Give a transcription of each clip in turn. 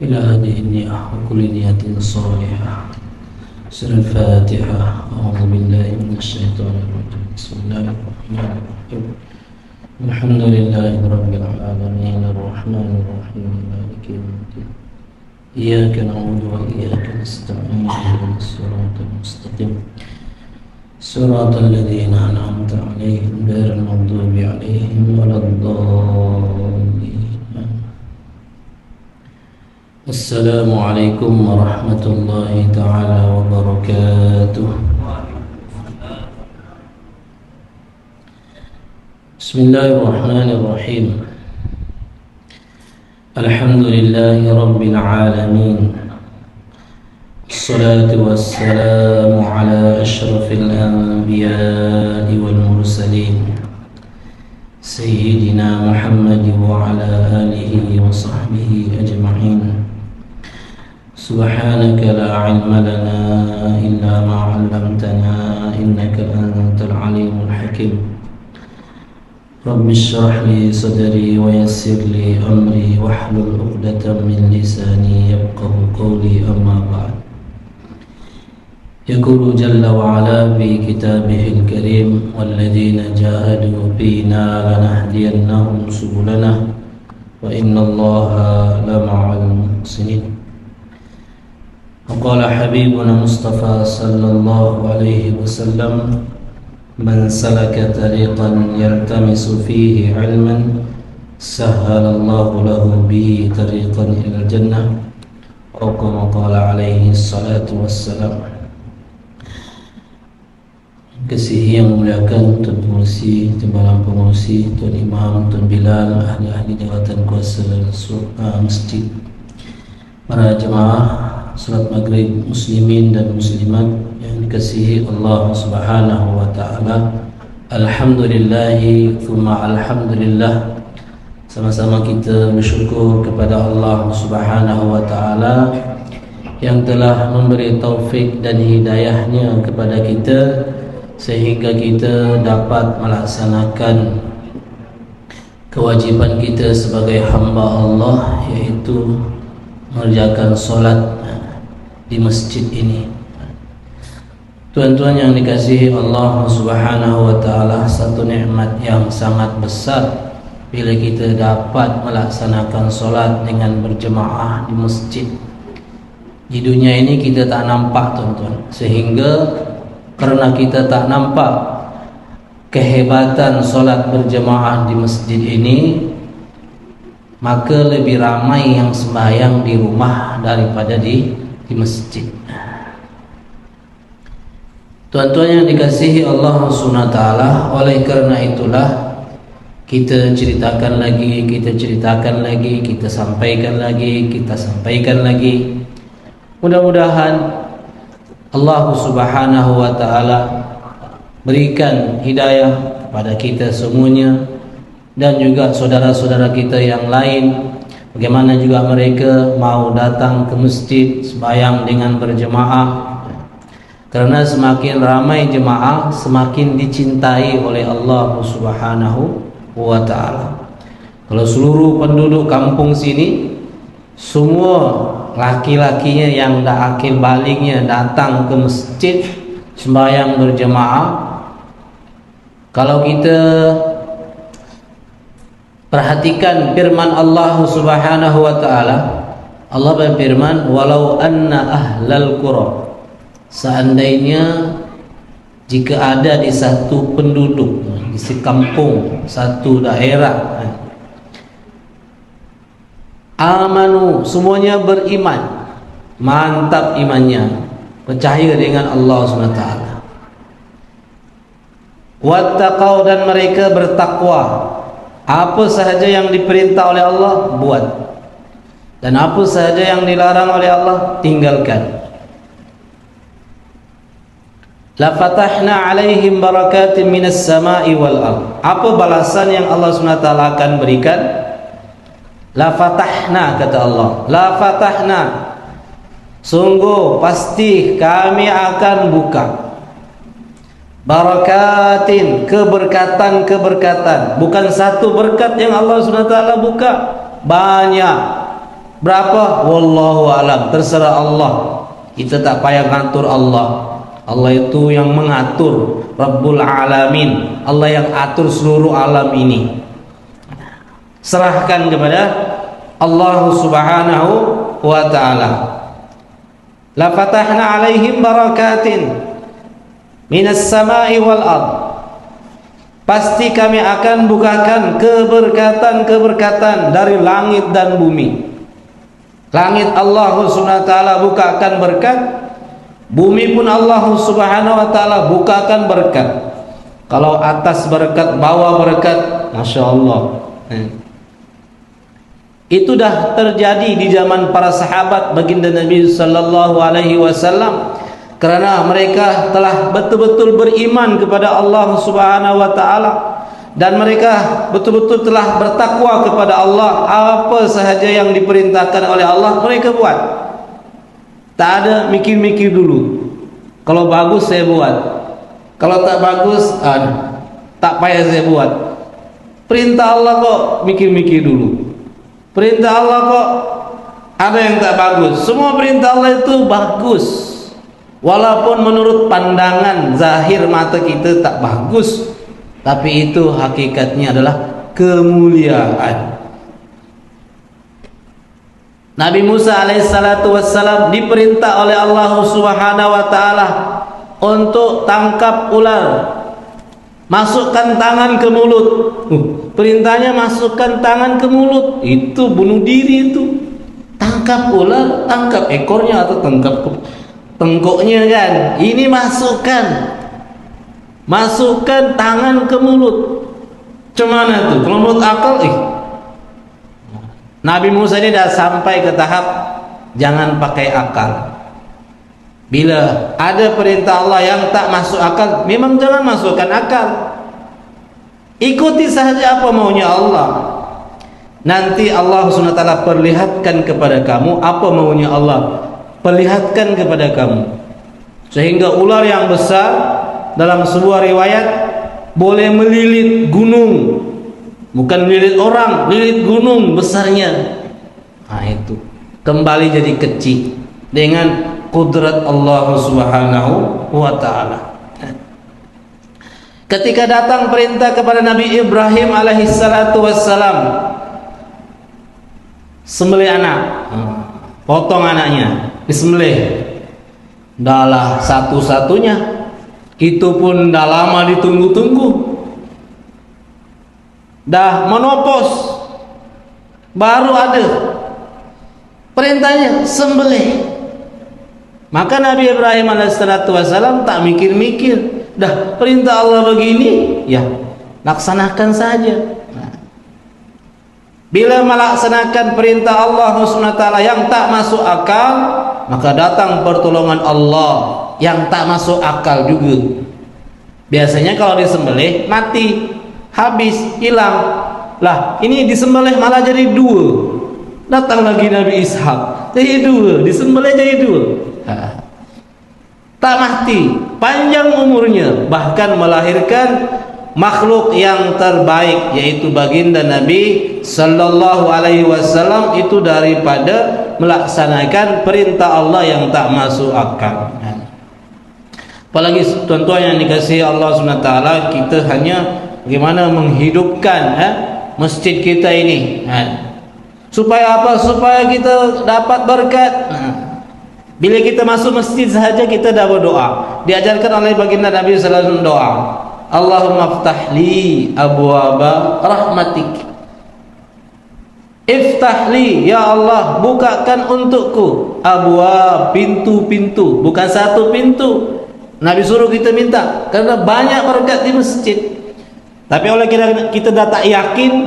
إلى هذه النية وكل نية صالحة. سر الفاتحة. أعوذ بالله من الشيطان الرجيم. بسم الله الرحمن الرحيم. الحمد لله رب العالمين الرحمن الرحيم مالك يوم الدين. إياك نعبد وإياك نستعين اهدنا الصراط المستقيم صراط الذين أنعمت عليهم غير المغضوب عليهم ولا الضالين. السلام عليكم ورحمة الله تعالى وبركاته. بسم الله الرحمن الرحيم. الحمد لله رب العالمين، الصلاة والسلام على أشرف الأنبياء والمرسلين سيدنا محمد وعلى آله وصحبه أجمعين. سبحانك لا علم لنا إلا ما علمتنا إنك أنت العليم الحكيم. رب اشرح لي صدري ويسر لي أمري واحلل عقدة من لساني يفقه قولي. أما بعد، يقول جل وعلا في كتابه الكريم: والذين جاهدوا فينا لنهدينهم سبلنا وإن الله لمع المحسنين. وقال حبيبنا مصطفى صلى الله عليه وسلم: من سلك طريقا يلتمس فيه علما سهل الله له به طريقا إلى الجنة، أو كما قال عليه الصلاة والسلام. Kasihi yang memuliakan Tuan Pengurusi, Timbalan Pengurusi, Tuan Imam, Tuan Bilal, ahli-ahli jawatan kuasa masjid, para jemaah salat maghrib muslimin dan muslimat yang dikasihi Allah Subhanahu wa taala. Alhamdulillahi thumma alhamdulillah. Sama-sama kita bersyukur kepada Allah Subhanahu wa taala yang telah memberi taufik dan hidayahnya kepada kita sehingga kita dapat melaksanakan kewajiban kita sebagai hamba Allah, yaitu mengerjakan solat di masjid ini. Tuan-tuan yang dikasihi Allah Subhanahu wa taala, satu nikmat yang sangat besar bila kita dapat melaksanakan solat dengan berjemaah di masjid. Di dunia ini kita tak nampak, tuan-tuan, sehingga karena kita tak nampak kehebatan solat berjemaah di masjid ini, maka lebih ramai yang sembahyang di rumah daripada di masjid. Tuan-tuan yang dikasihi Allah SWT, oleh kerana itulah kita ceritakan lagi, kita sampaikan lagi. Mudah-mudahan Allah Subhanahu wa taala berikan hidayah kepada kita semuanya dan juga saudara-saudara kita yang lain, bagaimana juga mereka mau datang ke masjid sembahyang dengan berjemaah. Karena semakin ramai jemaah, semakin dicintai oleh Allah Subhanahu wa taala. Kalau seluruh penduduk kampung sini semua laki-lakinya yang dah akil balignya datang ke masjid sembahyang berjemaah, kalau kita perhatikan firman Allah Subhanahu wa taala, Allah berfirman, walau anna ahlal qura, seandainya jika ada di satu penduduk, di sekampung, satu daerah, amanu, semuanya beriman, mantap imannya, percaya dengan Allah SWT, wattaqau, dan mereka bertakwa, apa sahaja yang diperintah oleh Allah buat, dan apa sahaja yang dilarang oleh Allah tinggalkan, la fatahna alaihim barakatin minas sama'i wal ard. Apa balasan yang Allah SWT akan berikan? La fatahna, kata Allah, la fatahna, sungguh pasti kami akan buka, barakatin, keberkatan, bukan satu berkat yang Allah SWT buka, banyak Berapa? Wallahu alam, terserah Allah. Kita tak payah ngatur Allah. Allah itu yang mengatur, Rabbul Alamin. Allah yang atur seluruh alam ini. Serahkan kepada Allah Subhanahu wa ta'ala. La fatahna alaihim barakatin minas sama'i wal ard. Pasti kami akan bukakan keberkatan-keberkatan dari langit dan bumi. Langit Allah Subhanahu wa ta'ala bukakan berkat, bumi pun Allah Subhanahu wa ta'ala bukakan berkat. Kalau atas berkat, bawah berkat, Masya Allah. Itu dah terjadi di zaman para sahabat baginda Nabi sallallahu alaihi wasallam, kerana mereka telah betul-betul beriman kepada Allah Subhanahu wa taala dan mereka betul-betul telah bertakwa kepada Allah. Apa sahaja yang diperintahkan oleh Allah mereka buat. Tak ada mikir-mikir dulu. Kalau bagus saya buat, kalau tak bagus tak payah saya buat. Perintah Allah kok mikir-mikir dulu. Perintah Allah kok ada yang tak bagus. Semua perintah Allah itu bagus, walaupun menurut pandangan zahir mata kita tak bagus, tapi itu hakikatnya adalah kemuliaan. Nabi Musa alaihissalatu wassalam diperintah oleh Allah Subhanahu wa ta'ala untuk tangkap ular. Masukkan tangan ke mulut. Perintahnya masukkan tangan ke mulut. Itu bunuh diri itu. Tangkap ular, tangkap ekornya atau tangkap tengkoknya kan. Ini masukkan tangan ke mulut. Cemana tuh? Kalau menurut akal Nabi Musa ini dah sampai ke tahap jangan pakai akal. Bila ada perintah Allah yang tak masuk akal, memang jangan masukkan akal. Ikuti sahaja apa maunya Allah. Nanti Allah SWT perlihatkan kepada kamu apa maunya Allah. Perlihatkan kepada kamu. Sehingga ular yang besar dalam sebuah riwayat boleh melilit gunung. Bukan melilit orang, melilit gunung besarnya. Itu kembali jadi kecil dengan kudrat Allah Subhanahu wa ta'ala. Ketika datang perintah kepada Nabi Ibrahim alaihissalatu wassalam, sembelih anak, potong anaknya, disembelih. Dalah satu-satunya, itu pun dah lama ditunggu-tunggu, dah menopos, baru ada perintahnya sembelih. Maka Nabi Ibrahim alaihissalatu wassalam tak mikir-mikir, dah perintah Allah begini, ya laksanakan saja. Bila melaksanakan perintah Allah SWT yang tak masuk akal, maka datang pertolongan Allah yang tak masuk akal juga. Biasanya kalau disembelih mati, habis, hilang. Lah ini disembelih malah jadi dua. Datang lagi Nabi Ishak, jadi dua, disembelih jadi dua. Tak mati, panjang umurnya, bahkan melahirkan makhluk yang terbaik, yaitu baginda Nabi sallallahu alaihi wasallam, itu daripada melaksanakan perintah Allah yang tak masuk akal. Apalagi tuan-tuan yang dikasihi Allah SWT, kita hanya bagaimana menghidupkan masjid kita ini. Supaya apa? Supaya kita dapat berkat. Bila kita masuk masjid sahaja kita dah berdoa. Diajarkan oleh baginda Nabi sallallahu alaihi wasallam doa. Allahumma ftah li abwaba rahmatik. Iftah li, ya Allah, bukakan untukku abwab, pintu-pintu, bukan satu pintu. Nabi suruh kita minta karena banyak berkat di masjid. Tapi oleh kita dah tak yakin,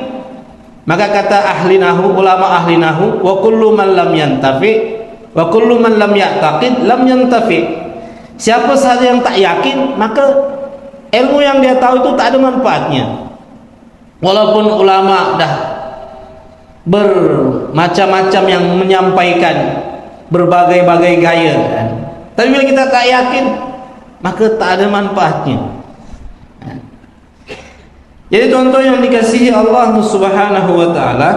maka kata ahli nahu, ulama ahli nahu, wa kullu man lam yantafi wa kullu man lam ya'taqid lam yantafi. Siapa sahaja yang tak yakin, maka ilmu yang dia tahu itu tak ada manfaatnya. Walaupun ulama dah bermacam-macam yang menyampaikan berbagai-bagai gaya, tapi bila kita tak yakin, maka tak ada manfaatnya. Jadi tuan-tuan yang dikasihi Allah Subhanahu wa ta'ala,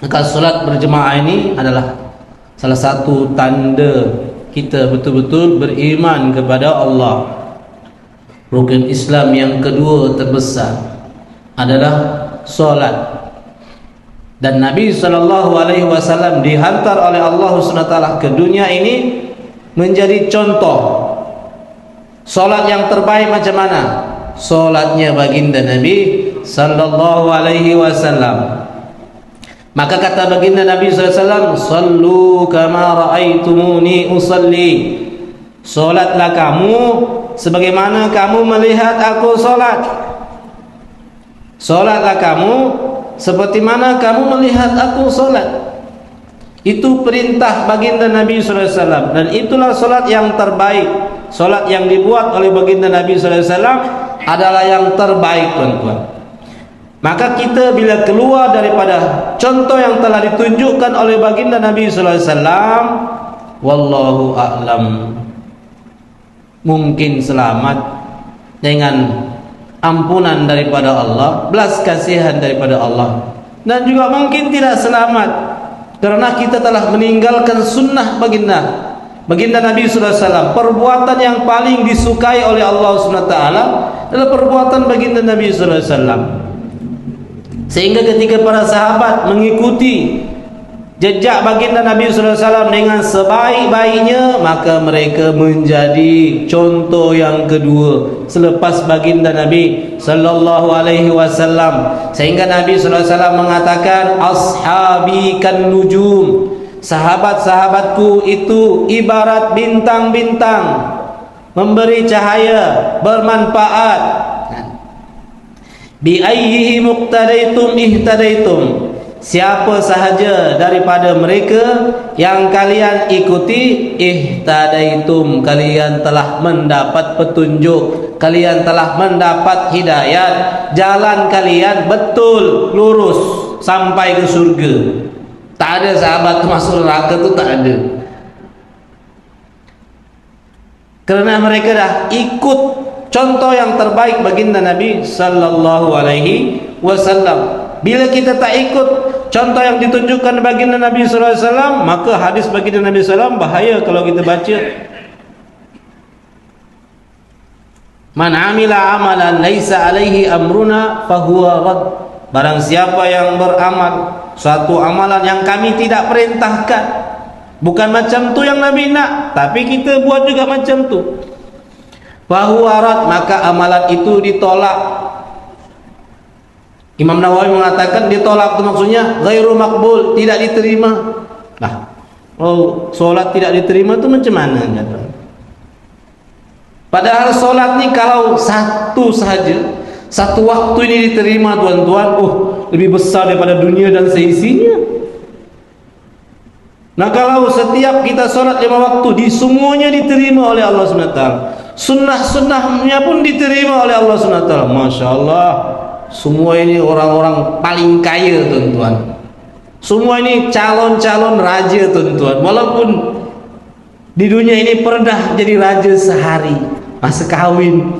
Maka solat berjemaah ini adalah salah satu tanda kita betul-betul beriman kepada Allah. Rukun Islam yang kedua terbesar adalah solat. Dan Nabi SAW dihantar oleh Allah SWT ke dunia ini menjadi contoh solat yang terbaik macam mana? Solatnya baginda Nabi SAW. Maka kata baginda Nabi SAW, sallu kama ra'aitumuni usalli. Solatlah kamu sebagaimana kamu melihat aku solat. Solatlah kamu seperti mana kamu melihat aku solat. Itu perintah baginda Nabi SAW. Dan itulah solat yang terbaik. Solat yang dibuat oleh baginda Nabi SAW adalah yang terbaik, tuan-tuan. Maka kita bila keluar daripada contoh yang telah ditunjukkan oleh baginda Nabi SAW, wallahu a'lam, mungkin selamat dengan ampunan daripada Allah, belas kasihan daripada Allah. Dan juga mungkin tidak selamat karena kita telah meninggalkan sunnah baginda Nabi SAW. Perbuatan yang paling disukai oleh Allah SWT adalah perbuatan baginda Nabi SAW. Sehingga ketika para sahabat mengikuti jejak baginda Nabi SAW dengan sebaik-baiknya, maka mereka menjadi contoh yang kedua selepas baginda Nabi SAW. Sehingga Nabi SAW mengatakan, ashabi kan nujum, sahabat-sahabatku itu ibarat bintang-bintang, memberi cahaya, bermanfaat. Bi ayyihi muqtadaitum ihtadaitum, siapa sahaja daripada mereka yang kalian ikuti, ihtadaitum, kalian telah mendapat petunjuk, kalian telah mendapat hidayat, jalan kalian betul lurus sampai ke surga. Tak ada sahabat masuk neraka tu, tak ada. Kerana mereka dah ikut contoh yang terbaik baginda Nabi sallallahu alaihi wasallam. Bila kita tak ikut contoh yang ditunjukkan baginda Nabi sallallahu alaihi wasallam, maka hadis baginda Nabi sallallahu alaihi wasallam bahaya kalau kita baca. Man amila amalan laisa alaihi amruna fahuwa rad. Barang siapa yang beramal suatu amalan yang kami tidak perintahkan, bukan macam tu yang Nabi nak, tapi kita buat juga macam tu, fahuwa rad, maka amalan itu ditolak. Imam Nawawi mengatakan ditolak itu maksudnya ghairu makbul, tidak diterima. Nah, oh, solat tidak diterima itu macam mana? Padahal solat ni kalau satu sahaja, satu waktu ini diterima, tuan-tuan, lebih besar daripada dunia dan seisinya. Nah, kalau setiap kita solat 5 waktu, di semuanya diterima oleh Allah SWT. Sunnah-sunnahnya pun diterima oleh Allah SWT. Masya Allah, semua ini orang-orang paling kaya, tuan-tuan. Semua ini calon-calon raja, tuan-tuan. Walaupun di dunia ini pernah jadi raja sehari, masa kahwin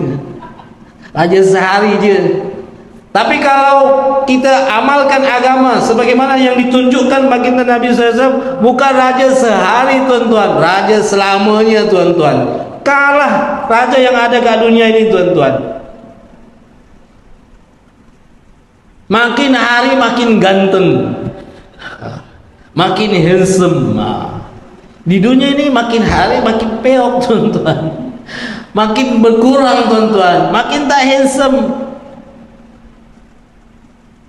raja sehari je. Tapi kalau kita amalkan agama sebagaimana yang ditunjukkan baginda Nabi SAW, bukan raja sehari, tuan-tuan, raja selamanya, tuan-tuan. Kalah raja yang ada kat dunia ini, tuan-tuan. Makin hari makin ganteng, makin handsome. Di dunia ini makin hari makin peok, tuan-tuan. Makin berkurang, tuan-tuan, makin tak handsome.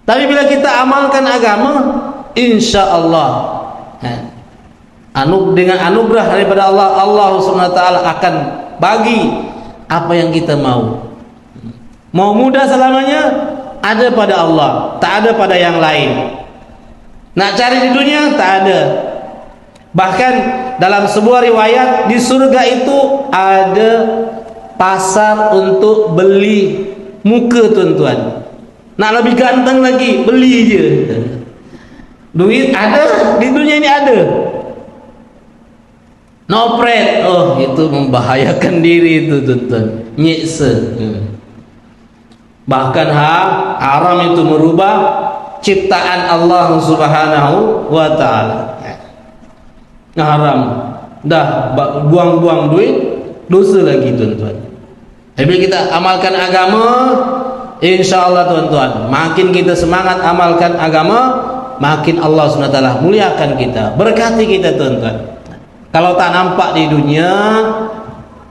Tapi bila kita amalkan agama, insya Allah dengan anugerah daripada Allah, Allah SWT akan bagi apa yang kita mau. Mau mudah selamanya ada pada Allah, tak ada pada yang lain. Nak cari di dunia tak ada. Bahkan dalam sebuah riwayat, di surga itu ada pasar untuk beli muka, tuan-tuan. Nak lebih ganteng lagi, beli je. Duit ada, di dunia ini ada. Nopret, itu membahayakan diri itu, tuan-tuan. Nyiksa. Bahkan haram itu merubah ciptaan Allah Subhanahu wa taala. Haram. Dah buang-buang duit, dosa lagi tuan-tuan. Jadi kita amalkan agama, insyaallah tuan-tuan, makin kita semangat amalkan agama, makin Allah SWT muliakan kita, berkati kita tuan-tuan. Kalau tak nampak di dunia,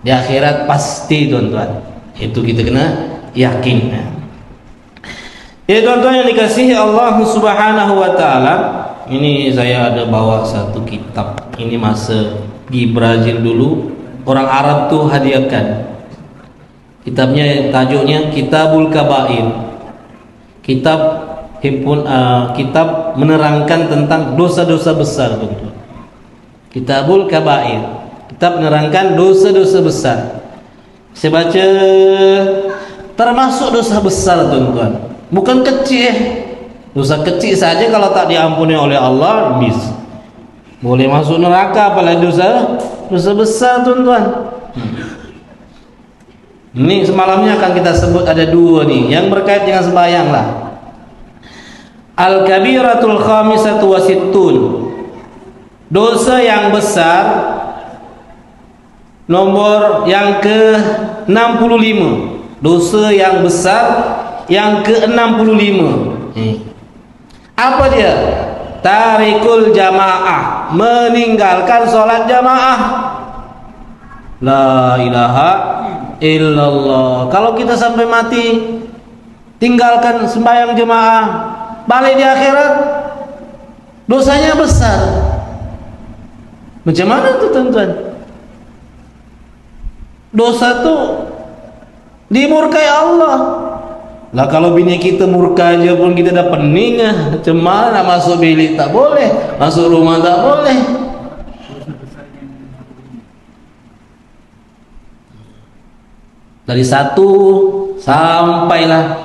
di akhirat pasti tuan-tuan. Itu kita kena yakin. Ya tuan-tuan yang dikasihi Allah Subhanahu wa taala, ini saya ada bawa satu kitab. Ini masa di Brazil dulu, orang Arab tuh hadiahkan. Kitabnya tajuknya Kitabul Kabair. Kitab menerangkan tentang dosa-dosa besar, tuan-tuan. Kitabul Kabair, kitab menerangkan dosa-dosa besar. Saya baca, termasuk dosa besar tuan-tuan, bukan kecil. Dosa kecil saja kalau tak diampuni oleh Allah boleh masuk neraka, apalagi dosa besar tuan-tuan. Ini semalamnya akan kita sebut ada dua nih yang berkait dengan sembahyang lah. Al-kabiratul khamisatu wasittun, dosa yang besar nomor yang ke-65. Dosa yang besar yang ke-65. Apa dia? Tarikul jamaah, meninggalkan sholat jamaah. La ilaha illallah. Kalau kita sampai mati tinggalkan sembahyang jemaah, balik di akhirat dosanya besar. Macam mana tuh tuan-tuan? Dosa tuh dimurkai Allah. Lah kalau bini kita murka aja pun kita dah pening. Macam mana masuk bilik tak boleh, masuk rumah tak boleh. Dari 1 sampailah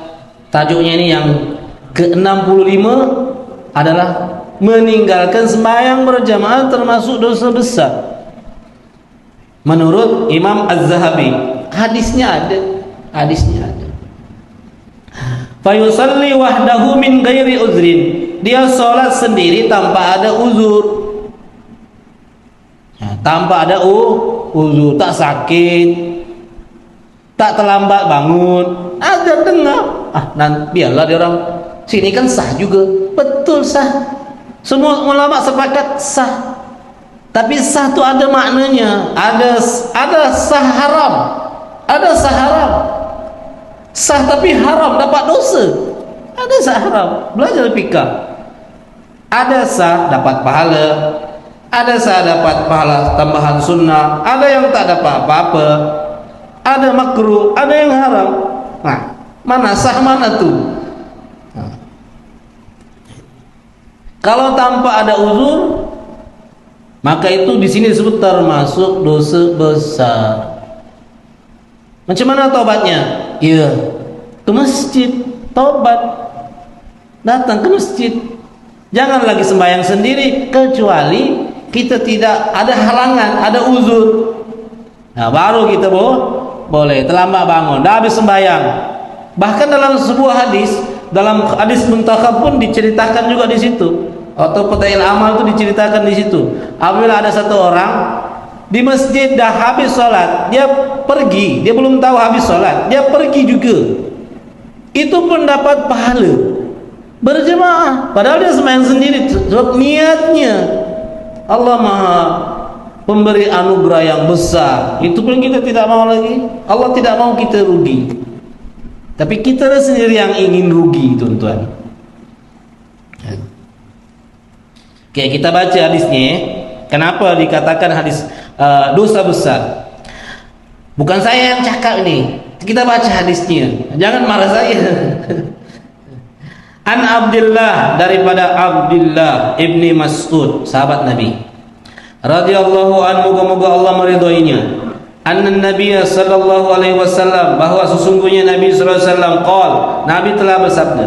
tajuknya ini yang ke-65 adalah meninggalkan sembahyang berjamaah termasuk dosa besar. Menurut Imam Az-Zahabi, hadisnya ada. Fayusalli wahdahu min ghairi uzrin, dia sholat sendiri tanpa ada uzur. Tanpa ada uzur, tak sakit, tak terlambat bangun, ada dengar. Nanti biarlah dia orang sini kan sah juga, betul sah. Semua ulama sepakat sah. Tapi sah itu ada maknanya. Ada sah haram, ada sah haram. Sah tapi haram dapat dosa. Ada sah haram, belajar fikih. Ada sah dapat pahala, ada sah dapat pahala tambahan sunnah, ada yang tak dapat apa-apa, ada makruh, ada yang haram. Nah, mana sah mana tuh? Kalau tanpa ada uzur, maka itu di sini disebut termasuk dosa besar. Macam mana taubatnya? Iya, ke masjid, taubat, datang ke masjid. Jangan lagi sembahyang sendiri kecuali kita tidak ada halangan, ada uzur. Nah, baru kita boleh terlambat bangun, dah habis sembahyang. Bahkan dalam sebuah hadis, dalam hadis muntakhab pun diceritakan juga di situ, atau Fadail Amal itu diceritakan di situ. Apabila ada satu orang di masjid dah habis sholat, dia pergi, dia belum tahu habis sholat, dia pergi juga, itu pun dapat pahala berjemaah, padahal dia sembahyang sendiri. Sebab niatnya Allah Maha pemberi anugerah yang besar, itu pun kita tidak mau lagi. Allah tidak mau kita rugi, tapi kita sendiri yang ingin rugi, tuan-tuan. Oke, kita baca hadisnya. Kenapa dikatakan hadis dosa besar? Bukan saya yang cakap ini, kita baca hadisnya. Jangan marah saya. An Abdullah, daripada Abdullah ibni Mas'ud, sahabat Nabi radhiyallahu anhu, moga-moga Allah meridhoinya. Anna Nabiy sallallahu alaihi wasallam, bahwa sesungguhnya Nabi sallallahu alaihi wasallam qol, Nabi telah bersabda,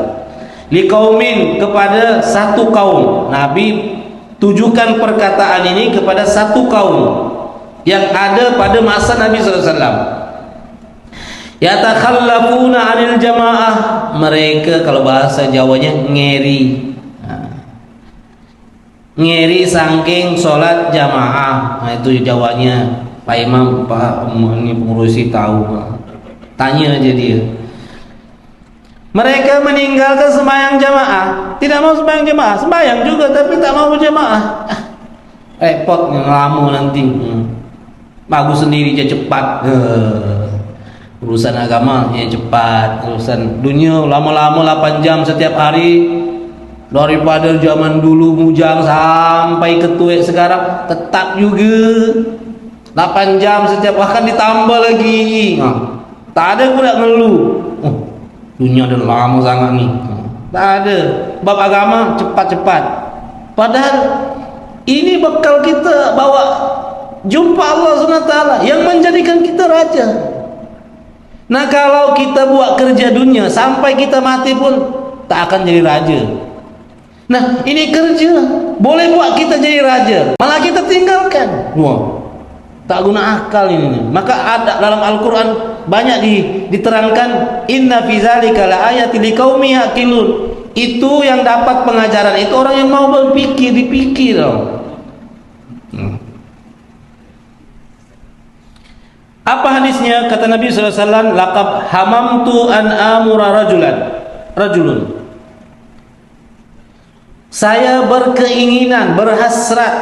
liqaumin, kepada satu kaum. Nabi tujukan perkataan ini kepada satu kaum yang ada pada masa Nabi sallallahu alaihi wasallam. Yatakhallafuna 'anil jamaah, mereka kalau bahasa Jawanya ngeri. Ngeri saking sholat jamaah. Nah, itu Jawanya. Pak Imam, Pak ini pengurusi tahu. Tanya aja dia. Mereka meninggalkan sembahyang jamaah, tidak mau sembahyang jamaah, sembahyang juga tapi tak mau berjamaah. Repot ngelamu nanti. Bagus sendiri aja cepat. Urusan agama ya cepat, urusan dunia lama-lama 8 jam setiap hari. Daripada zaman dulu mujang sampai ketuik sekarang tetap juga 8 jam setiap, bahkan ditambah lagi. Tak ada pula ngeluh. Dunia dah lama sangat ni. Tak ada. Bab agama cepat-cepat. Padahal ini bekal kita bawa jumpa Allah SWT yang menjadikan kita raja. Nah, kalau kita buat kerja dunia sampai kita mati pun tak akan jadi raja. Nah, ini kerja boleh buat kita jadi raja, malah kita tinggalkan. Wah, tak guna akal ini. Maka ada dalam Al-Quran banyak diterangkan, inna fi zalika la ayatin liqaumin yaqilun. Itu yang dapat pengajaran itu orang yang mau berpikir, dipikir. Apa hadisnya? Kata Nabi SAW, laqad hamamtu an amura rajulun. Saya berkeinginan, berhasrat,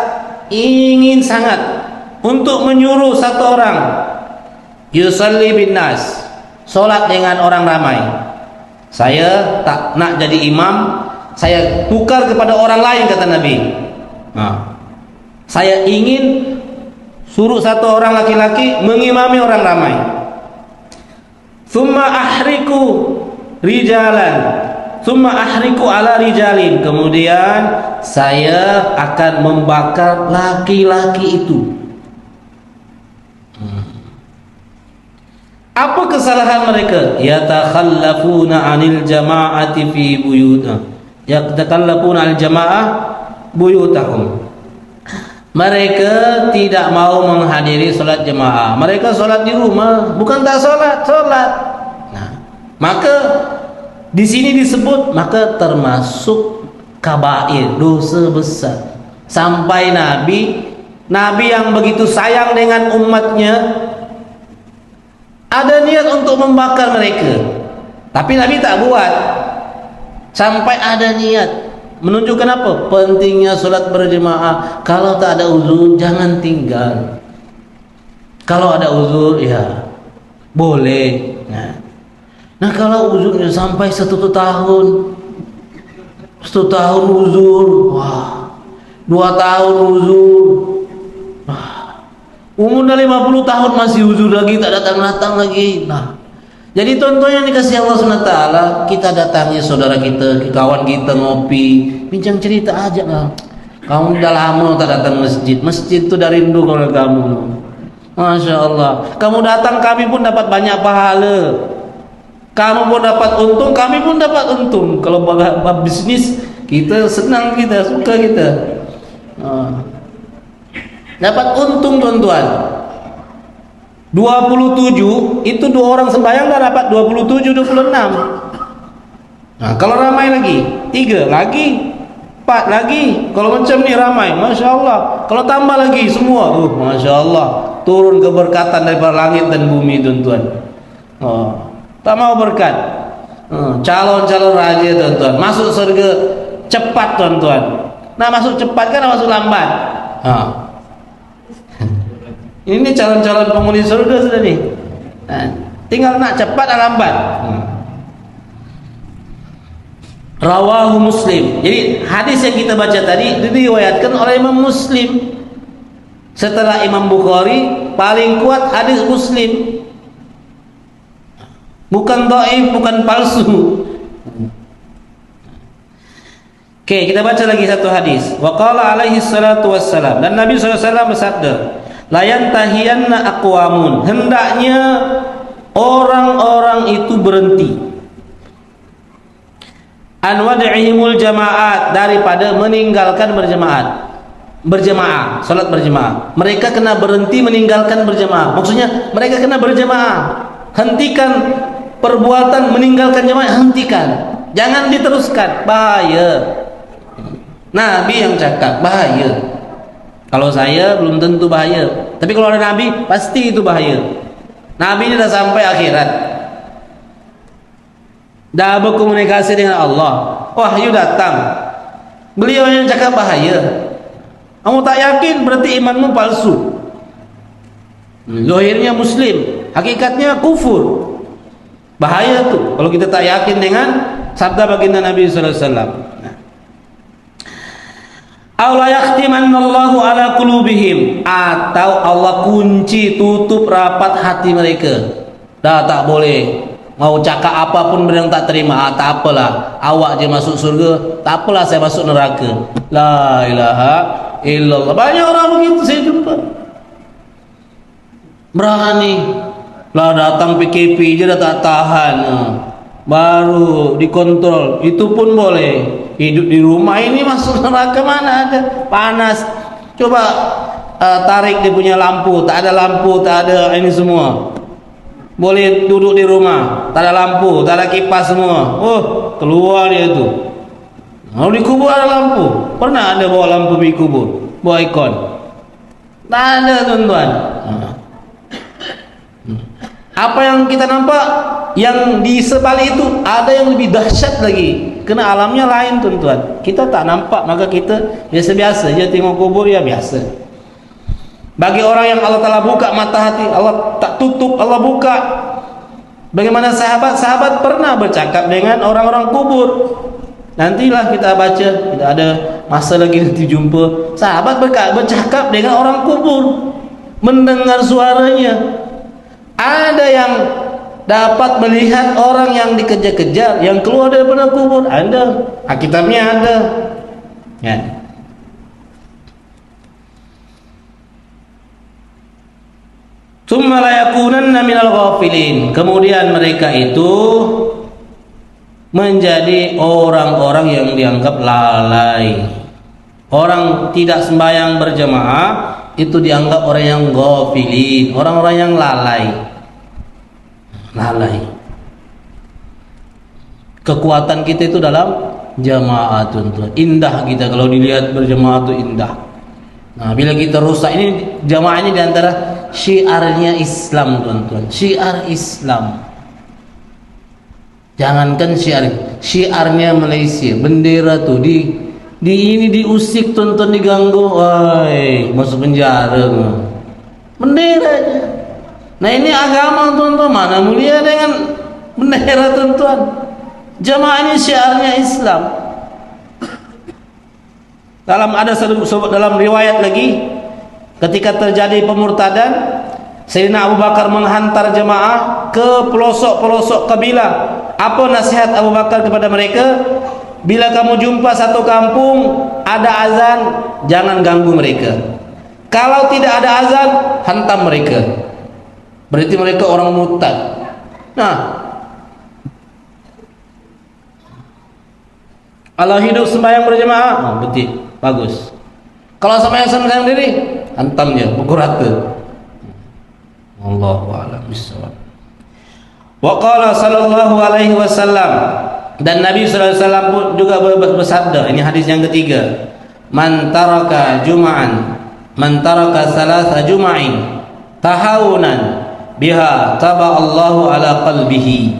ingin sangat untuk menyuruh satu orang yusalli bin nas, solat dengan orang ramai. Saya tak nak jadi imam, saya tukar kepada orang lain, kata Nabi. Saya ingin suruh satu orang laki-laki mengimami orang ramai. Thumma ahriku rijalan, thumma ahriku ala rijalin, kemudian saya akan membakar laki-laki itu. Apa kesalahan mereka? Yatakhallafuna 'anil jama'ati fi buyutihim. Yatakhallafuna 'anil jama'ah buyutahum. Mereka tidak mau menghadiri solat jemaah. Mereka solat di rumah, bukan tak solat. Nah, maka di sini disebut, maka termasuk kabair, dosa besar. Sampai Nabi yang begitu sayang dengan umatnya ada niat untuk membakar mereka, tapi Nabi tak buat. Sampai ada niat, menunjukkan apa? Pentingnya solat berjemaah. Kalau tak ada uzur, jangan tinggal. Kalau ada uzur, ya boleh. Nah, kalau uzurnya sampai 1 tahun uzur, wah, 2 tahun uzur, umur dah 50 tahun masih uzur lagi, tak datang lagi. Nah, jadi contoh yang dikasih Allah SWT, kita datangi saudara kita, kawan kita ngopi, bincang cerita aja lah. Kamu dah lama tak datang masjid itu dari rindu kepada kamu. Masya Allah, kamu datang, kami pun dapat banyak pahala. Kamu pun dapat untung, kami pun dapat untung. Kalau bab bisnis, kita senang, kita suka kita. Dapat untung tuan-tuan. 27 itu 2 orang sembahyang dah dapat 27, 26. Nah, kalau ramai lagi 3 lagi, 4 lagi. Kalau macam ni ramai, Masya Allah. Kalau tambah lagi semua, Masya Allah, turun keberkatan daripada langit dan bumi tuan-tuan. Tak mau berkat. Calon-calon raja tuan-tuan, masuk surga cepat tuan-tuan. Nah, masuk cepat kan masuk lambat. Ini calon-calon penghuni surga sudah nih. Tinggal nak cepat atau lambat. Rawahu Muslim. Jadi hadis yang kita baca tadi diriwayatkan oleh Imam Muslim. Setelah Imam Bukhari, paling kuat hadis Muslim. Bukan dhaif, bukan palsu. Oke, kita baca lagi satu hadis. Wa qala alaihi salatu wassalam, dan Nabi SAW bersabda, la yantahiyanna aqwamun, hendaknya orang-orang itu berhenti, an wad'ihimul jamaat, daripada meninggalkan berjamaah, salat berjamaah. Mereka kena berhenti meninggalkan berjamaah. Maksudnya mereka kena berjamaah. Hentikan perbuatan meninggalkan jamaah, hentikan. Jangan diteruskan, bahaya. Nabi yang cakap, bahaya. Kalau saya belum tentu bahaya, tapi kalau ada Nabi pasti itu bahaya. Nabi ini dah sampai akhirat, dah berkomunikasi dengan Allah, wahyu datang, beliau yang cakap bahaya. Kamu tak yakin berarti imanmu palsu. Zahirnya muslim, hakikatnya kufur. Bahaya tuh kalau kita tak yakin dengan sabda baginda Nabi sallallahu alaihi wasallam. Allah yakhtimanallahu ala qulubihim, atau Allah kunci tutup rapat hati mereka. Dah tak boleh mau cakap apapun yang tak terima. Tak apalah, awak je masuk surga, tak apalah saya masuk neraka. La ilaha illallah. Banyak orang begitu saya jumpa. Berani lah datang PKP je dah tak tahan, baru dikontrol. Itu pun boleh. Hidup di rumah ini masuk neraka mana ada, panas. Coba tarik dia punya lampu, tak ada lampu, tak ada ini semua. Boleh duduk di rumah, tak ada lampu, tak ada kipas semua. Oh, keluar dia tu. Kalau di kubur ada lampu. Pernah ada bawa lampu di kubur, bawa ikon? Tak ada, tuan-tuan. Apa yang kita nampak, yang di sebalik itu ada yang lebih dahsyat lagi. Kena alamnya lain, tuan-tuan. Kita tak nampak, maka kita biasa-biasa je tengok kubur, ya biasa. Bagi orang yang Allah Ta'ala buka mata hati, Allah tak tutup, Allah buka. Bagaimana sahabat-sahabat pernah bercakap dengan orang-orang kubur. Nantilah kita baca, kita ada masa lagi nanti jumpa. Sahabat bercakap dengan orang kubur, mendengar suaranya. Ada yang dapat melihat orang yang dikejar-kejar, yang keluar daripada kubur. Ada, kitabnya ada, ya. Tsumma la yakunanna minal ghafilin. Kemudian mereka itu menjadi orang-orang yang dianggap lalai. Orang tidak sembahyang berjamaah itu dianggap orang yang ghafilin, orang-orang yang lalai. Kekuatan kita itu dalam jamaah, tuan-tuan. Indah kita kalau dilihat berjamaah itu indah. Nah, bila kita rusak, ini jamaahnya diantara syiarnya Islam, tuan-tuan. Syiar Islam. Jangankan syiarnya Malaysia, bendera tuh ini diusik, tuan-tuan, diganggu, woi, masuk penjara. Bendera aja. Nah, ini agama, tuan-tuan, mana mulia dengan bendera, tuan-tuan. Jamaah ini syiarnya Islam. Dalam riwayat lagi, ketika terjadi pemurtadan, Sayyidina Abu Bakar menghantar jemaah ke pelosok-pelosok kabilah. Apa nasihat Abu Bakar kepada mereka? Bila kamu jumpa satu kampung ada azan, jangan ganggu mereka. Kalau tidak ada azan, hantam mereka. Berarti mereka orang murtad. Nah, kalau hidup sembahyang berjemaah, betul, bagus. Kalau sembahyang sendiri, hantam dia, pukul rata. Allahu a'lam bishawab. Wa qala sallallahu alaihi wasallam, dan Nabi sallallahu alaihi wasallam pun juga bersabda, ini hadis yang ketiga, man taraka salasa jum'in tahawunan biha taba Allahu ala qalbihi.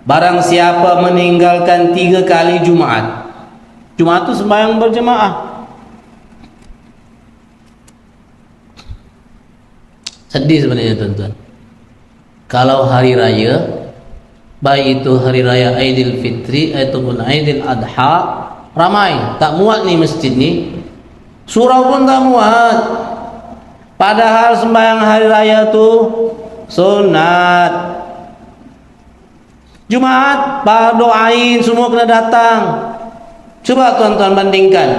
Barang siapa meninggalkan 3 kali Jumat. Jumat itu sembahyang berjemaah. Sedih sebenarnya, tuan-tuan. Kalau hari raya, baik itu hari raya Aidil Fitri ataupun Aidil Adha, ramai, tak muat nih masjid nih. Surau pun tak muat. Padahal sembahyang hari raya tuh sunat. Jumat, fardu ain, semua kena datang. Coba tuan-tuan bandingkan,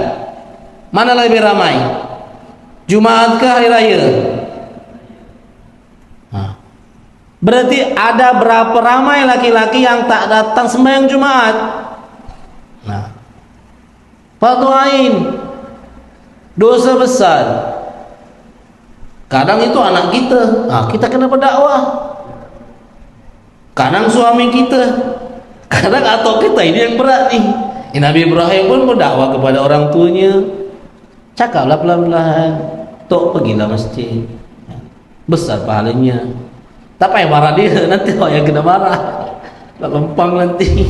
mana lebih ramai, Jumat ke hari raya? Berarti ada berapa ramai laki-laki yang tak datang sembahyang Jumat. Nah, fardu ain, dosa besar. Kadang itu anak kita, kita kena berdakwah. kadang suami kita, kadang atau kita ini yang berat nih. Nabi Ibrahim pun berdakwah kepada orang tuanya, cakaplah pelan-pelan, tok pergilah masjid, besar pahalanya. Tak payah marah dia, nanti orang yang kena marah, tak lempang nanti.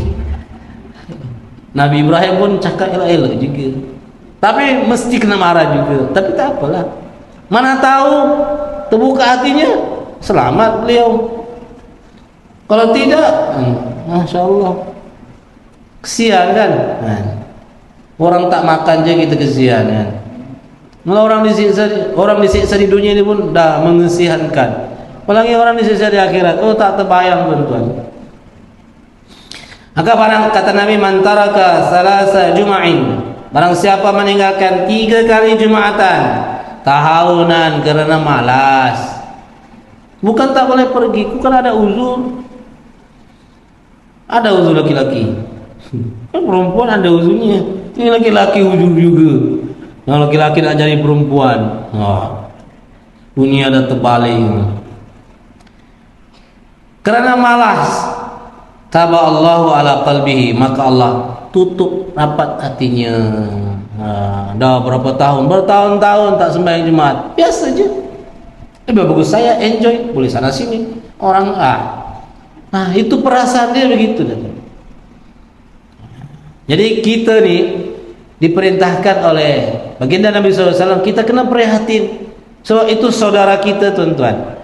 Nabi Ibrahim pun cakap elok-elok juga, tapi mesti kena marah juga. Tapi tak apalah, mana tahu terbuka hatinya, selamat beliau. Kalau tidak, Masya Allah, kesian kan? Orang tak makan je kita kesian kan? Kalau orang disiksa di dunia ini pun dah mengesihankan, apalagi orang disiksa di akhirat. Oh, tak terbayang tuan-tuan. Maka barang kata Nabi, man taraka salasa juma'in, barang siapa meninggalkan 3 kali Jumatan, tahunan kerana malas. Bukan tak boleh pergi, bukan ada uzur. Ada uzur laki-laki. Kan perempuan ada uzurnya. Ini laki-laki uzur juga. Yang laki-laki nak jadi perempuan. Dunia dah terbalik. Kerana malas, taba Allahu ala qalbihi, maka Allah tutup rapat hatinya. Dah berapa tahun, bertahun-tahun tak sembahyang Jumaat, biasa je. Lebih bagus saya enjoy, boleh sana sini. Orang nah itu perasaan dia begitu. Jadi kita ni diperintahkan oleh baginda Nabi SAW, kita kena prihatin. Sebab itu saudara kita tuan-tuan.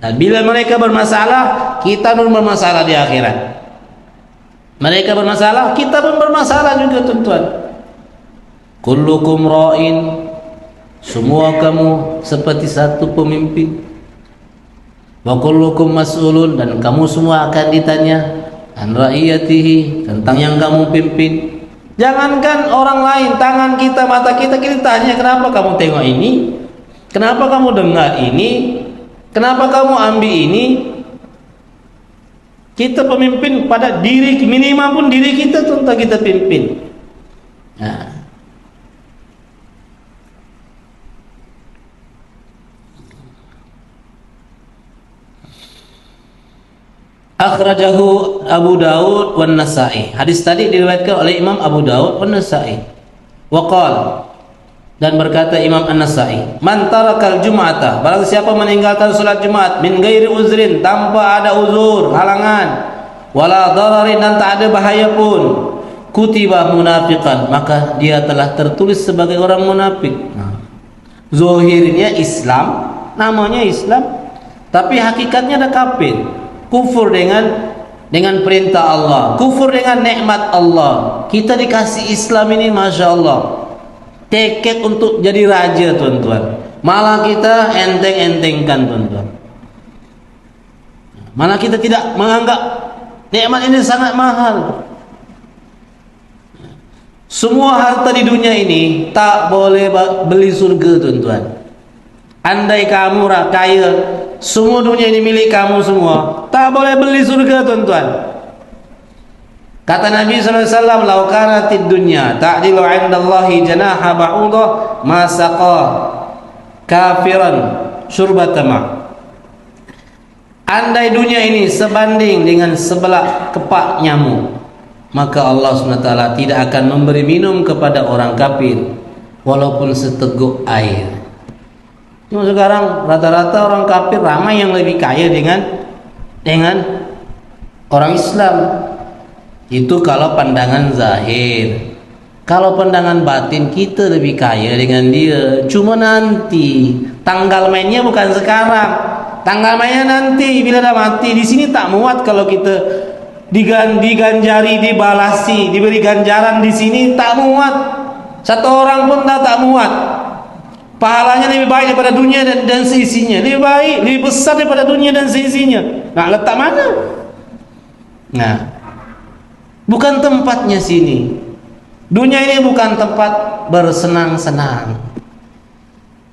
Dan bila mereka bermasalah, kita pun bermasalah di akhirat. Mereka bermasalah, kita pun bermasalah juga tuan-tuan. Kullukum ra'in, semua kamu seperti satu pemimpin. Wa kullukum mas'ulun, dan kamu semua akan ditanya an ra'iyatihi, tentang yang kamu pimpin. Jangankan orang lain, tangan kita, mata kita, kita tanya, kenapa kamu tengok ini? Kenapa kamu dengar ini? Kenapa kamu ambil ini? Kita pemimpin pada diri, minimal pun diri kita tuan-tuan kita pimpin. Akhrajahu Abu Daud wan Nasa'i. Hadis tadi diriwayatkan oleh Imam Abu Daud wan Nasa'i. Wa qala, dan berkata Imam An-Nasa'i, man tarakal jum'ata, barang siapa meninggalkan salat Jumat min ghairi uzrin, tanpa ada uzur, halangan, wala dararin, dan tak ada bahaya pun, kutiba munafiqan, maka dia telah tertulis sebagai orang munafik. Zahirnya Islam, namanya Islam, tapi hakikatnya ada kafir, kufur dengan perintah Allah, kufur dengan nikmat Allah. Kita dikasih Islam ini, Masya Allah, tiket untuk jadi raja tuan-tuan, malah kita enteng-entengkan tuan-tuan. Malah kita tidak menganggap nikmat ini sangat mahal. Semua harta di dunia ini tak boleh beli surga tuan-tuan. Andai kamu kaya, semua dunia ini milik kamu semua, tak boleh beli surga tuan-tuan. Kata Nabi SAW, "Lau kanatid dunya ta'dilu 'indallahi janaha ba'udah ma saqa kafiran syurbata ma." Andai dunia ini sebanding dengan sebelah kepak nyamuk, maka Allah SWT tidak akan memberi minum kepada orang kafir walaupun seteguk air. Cuma sekarang rata-rata orang kafir ramai yang lebih kaya dengan orang Islam. Itu kalau pandangan zahir. Kalau pandangan batin, kita lebih kaya dengan dia. Cuma nanti tanggal mainnya bukan sekarang, tanggal mainnya nanti bila dah mati. Di sini tak muat kalau kita diganjari, dibalasi, diberi ganjaran di sini, tak muat. Satu orang pun tak muat. Pahalanya lebih baik daripada dunia dan seisinya. Lebih baik, lebih besar daripada dunia dan seisinya. Nak letak mana? Nah, bukan tempatnya sini. Dunia ini bukan tempat bersenang-senang.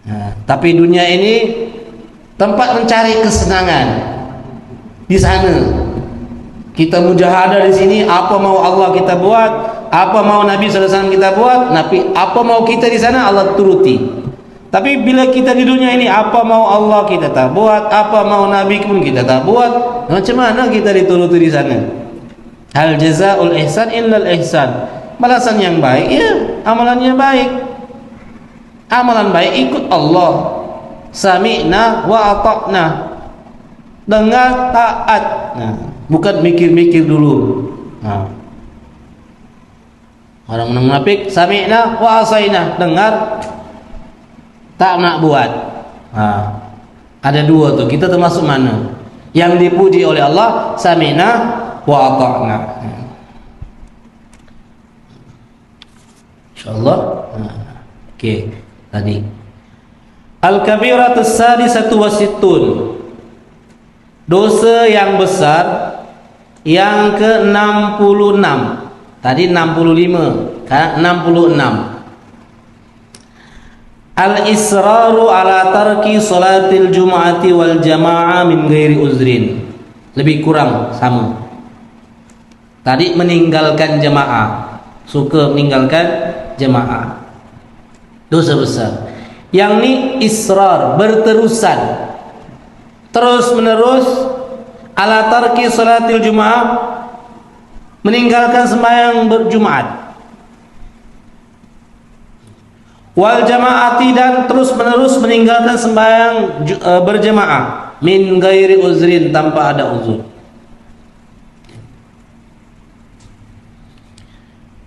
Nah, tapi dunia ini tempat mencari kesenangan. Di sana kita mujahadah, di sini apa mau Allah kita buat, apa mau Nabi SAW kita buat, tapi apa mau kita di sana Allah turuti. Tapi bila kita di dunia ini, apa mau Allah kita tak buat, apa mau Nabi pun kita tak buat. Macam mana kita dituruti di sana? Hal jazaa'ul ihsan illal ihsan. Balasan yang baik ya amalannya baik. Amalan baik ikut Allah. Sami'na wa ata'na. Dengar taat. Nah, bukan mikir-mikir dulu. Nah. Orang munafik sami'na wa asaina, dengar tak nak buat. Nah, ada dua tuh. Kita termasuk mana? Yang dipuji oleh Allah sami'na wa ata'na. Insyaallah. Okey, tadi Al-kabiratus sadisatu wasittun. Dosa yang besar yang ke-66. Tadi 65, kan 66. Al-israru ala tarki salatil jum'ati wal jamaah min ghairi uzrin. Lebih kurang sama. Tadi meninggalkan jemaah, suka meninggalkan jemaah, dosa besar. Yang ni israr, berterusan, terus menerus ala tarki salatil jum'ah, meninggalkan sembahyang berjumaat, wal jamaati, dan terus menerus meninggalkan sembahyang berjamaah min ghairi uzrin, tanpa ada uzur.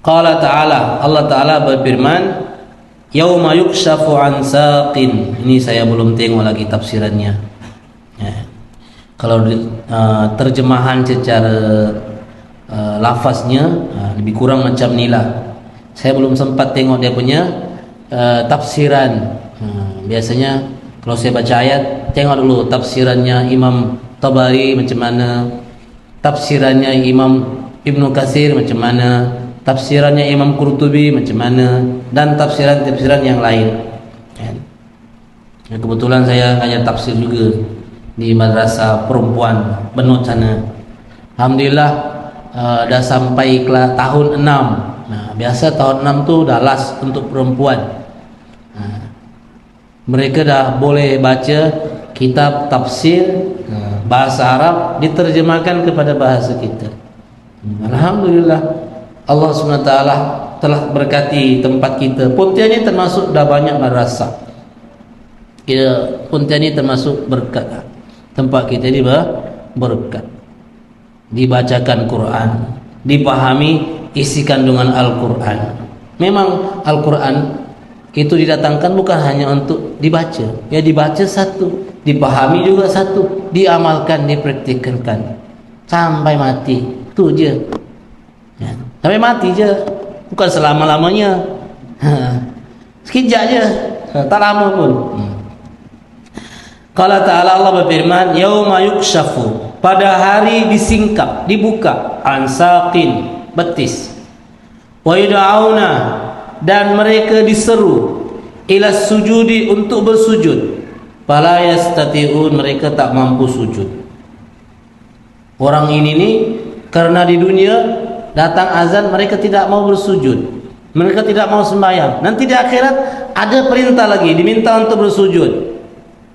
Qala ta'ala, Allah Ta'ala berfirman, yauma yukshafu an saqin. Ini saya belum tengok lagi tafsirannya ya. Kalau terjemahan secara lafaznya lebih kurang macam inilah. Saya belum sempat tengok dia punya tafsiran. Biasanya kalau saya baca ayat, tengok dulu tafsirannya Imam Tabari macam mana, tafsirannya Imam Ibnu Katsir macam mana, tafsirannya Imam Qurtubi macam mana, dan tafsiran-tafsiran yang lain. Kebetulan saya ngajar tafsir juga di madrasah perempuan Benut sana. Alhamdulillah dah sampai kelas tahun 6. Nah, biasa tahun 6 tu dah last untuk perempuan. Mereka dah boleh baca kitab tafsir bahasa Arab diterjemahkan kepada bahasa kita. Alhamdulillah, Allah SWT telah berkati tempat kita. Pontian ini termasuk dah banyak madrasah. Pontian ini termasuk berkat. Tempat kita ini berkat. Dibacakan Quran, dipahami isi kandungan Al-Quran. Memang Al-Quran itu didatangkan bukan hanya untuk dibaca. Ya, dibaca satu, dipahami juga satu, diamalkan, dipraktikkan sampai mati. Itu je ya. Sampai mati je, bukan selama-lamanya. Sekejap je, tak lama pun. Qala ta'ala, Allah berfirman, yauma yukshafu, pada hari disingkap, dibuka, an saqin, betis, wa yud'auna, dan mereka diseru, ila sujudi, untuk bersujud, fala yastati'un, mereka tak mampu sujud. Orang ini nih, karena di dunia datang azan mereka tidak mau bersujud, mereka tidak mau sembahyang. Nanti di akhirat ada perintah lagi, diminta untuk bersujud.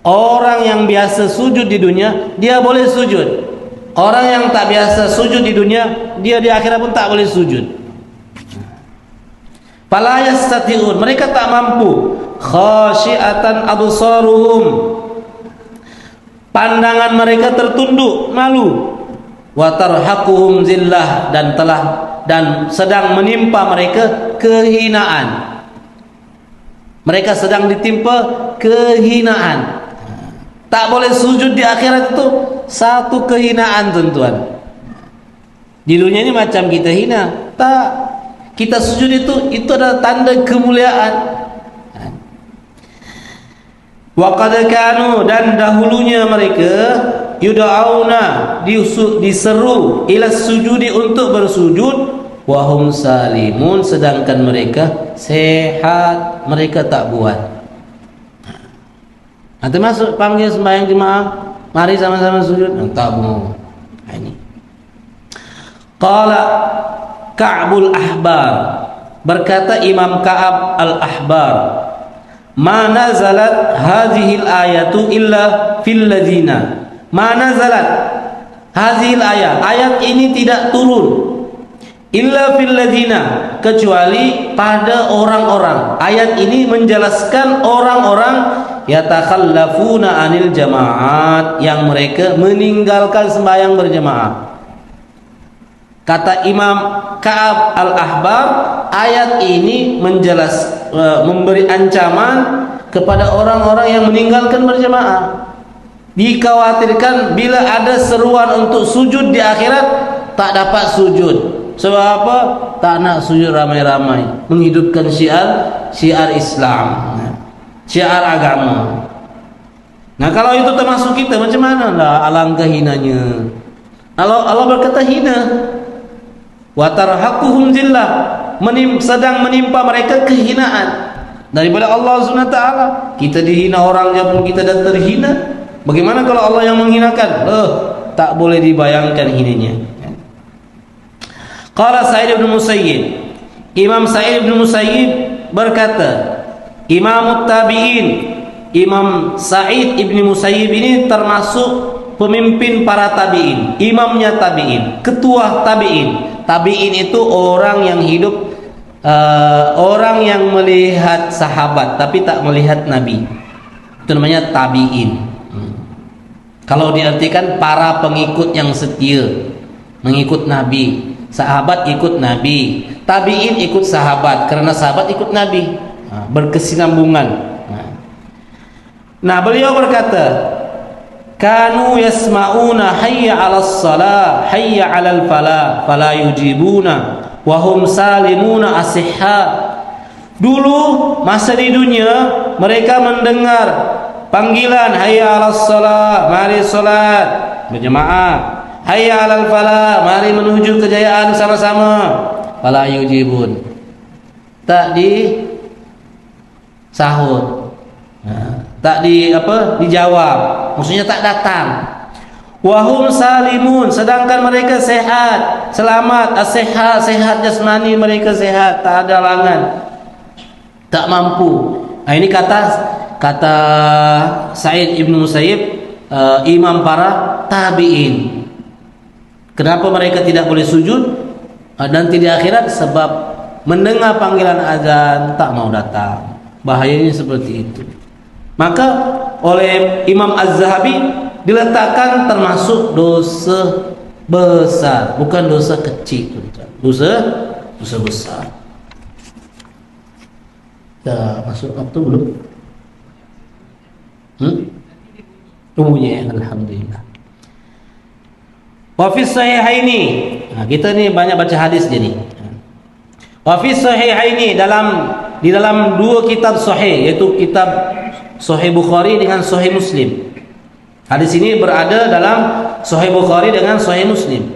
Orang yang biasa sujud di dunia, dia boleh sujud. Orang yang tak biasa sujud di dunia, dia di akhirat pun tak boleh sujud. Fala yastati'un, mereka tak mampu. Khasyiatan absaruhum, pandangan mereka tertunduk, malu. Wa tarhaquhum zillah, dan sedang menimpa mereka kehinaan. Mereka sedang ditimpa kehinaan. Tak boleh sujud di akhirat itu satu kehinaan, tuan-tuan. Di dunia ini macam kita hina, tak, kita sujud itu adalah tanda kemuliaan. Wa qad kanu, dan dahulunya mereka yud'auna, diseru, ila sujudi, untuk bersujud, wa hum salimun, sedangkan mereka sehat, mereka tak buat. Nanti masuk panggil sembahyang jemaah, mari sama-sama sujud, tak mau. Ini qala Ka'bul Ahbar, berkata Imam Ka'ab Al-Ahbar, ma nazalat hadhil ayatu illa fil ladina, ma nazalat, hazil ayat ini tidak turun illa fil ladina, kecuali pada orang-orang. Ayat ini menjelaskan orang-orang yatakhallafuna anil jamaat, yang mereka meninggalkan sembahyang berjamaah. Kata Imam Ka'ab al-Ahbar, ayat ini memberi ancaman kepada orang-orang yang meninggalkan berjamaah. Dikhawatirkan bila ada seruan untuk sujud di akhirat, tak dapat sujud. Sebab apa? Tak nak sujud ramai-ramai, menghidupkan syiar Islam, syiar agama. Nah, kalau itu termasuk kita, macam mana lah? Alangkah hinanya. Allah berkata hina. Wa tarhaquhum zillah, sedang menimpa mereka kehinaan daripada Allah Subhanahu wa taala. Kita dihina orangnya pun kita dah terhina. Bagaimana kalau Allah yang menghinakan? Tak boleh dibayangkan hinanya. Qala Sa'id bin Musayyib, Imam Sa'id bin Musayyib berkata, Imam Tabi'in, Imam Sa'id bin Musayyib ini termasuk pemimpin para tabi'in, imamnya tabi'in, ketua tabi'in. Tabi'in itu orang yang hidup, orang yang melihat sahabat tapi tak melihat Nabi. Itu namanya tabi'in. Kalau diartikan para pengikut yang setia, mengikut Nabi. Sahabat ikut Nabi, tabi'in ikut sahabat, karena sahabat ikut Nabi, berkesinambungan. Nah, beliau berkata, kanu yasma'una hayya 'alas salah hayya 'alal falah fala yujibuna wa hum salimuna asihha. Dulu masa di dunia mereka mendengar panggilan hayya 'alas salah, mari salat berjamaah, hayya 'alal falah, mari menuju kejayaan sama-sama, fala yujibun, tak di sahur, tak dijawab, maksudnya tak datang. Wahum salimun, sedangkan mereka sehat, selamat, sehat jasmani, mereka sehat, tak ada halangan, tak mampu. Nah, ini kata Sa'id ibn Musayyib, imam para tabi'in. Kenapa mereka tidak boleh sujud nanti di akhirat? Sebab mendengar panggilan azan tak mau datang. Bahayanya seperti itu. Maka oleh Imam Az-Zahabi diletakkan termasuk dosa besar, bukan dosa kecil, dosa besar. Dah masuk waktu belum? Ya, alhamdulillah. Wa fi sahihaini. Nah, kita ni banyak baca hadis jadi. Wa fi sahihaini, di dalam dua kitab sahih, yaitu kitab Sahih Bukhari dengan Sahih Muslim. Hadis ini berada dalam Sahih Bukhari dengan Sahih Muslim.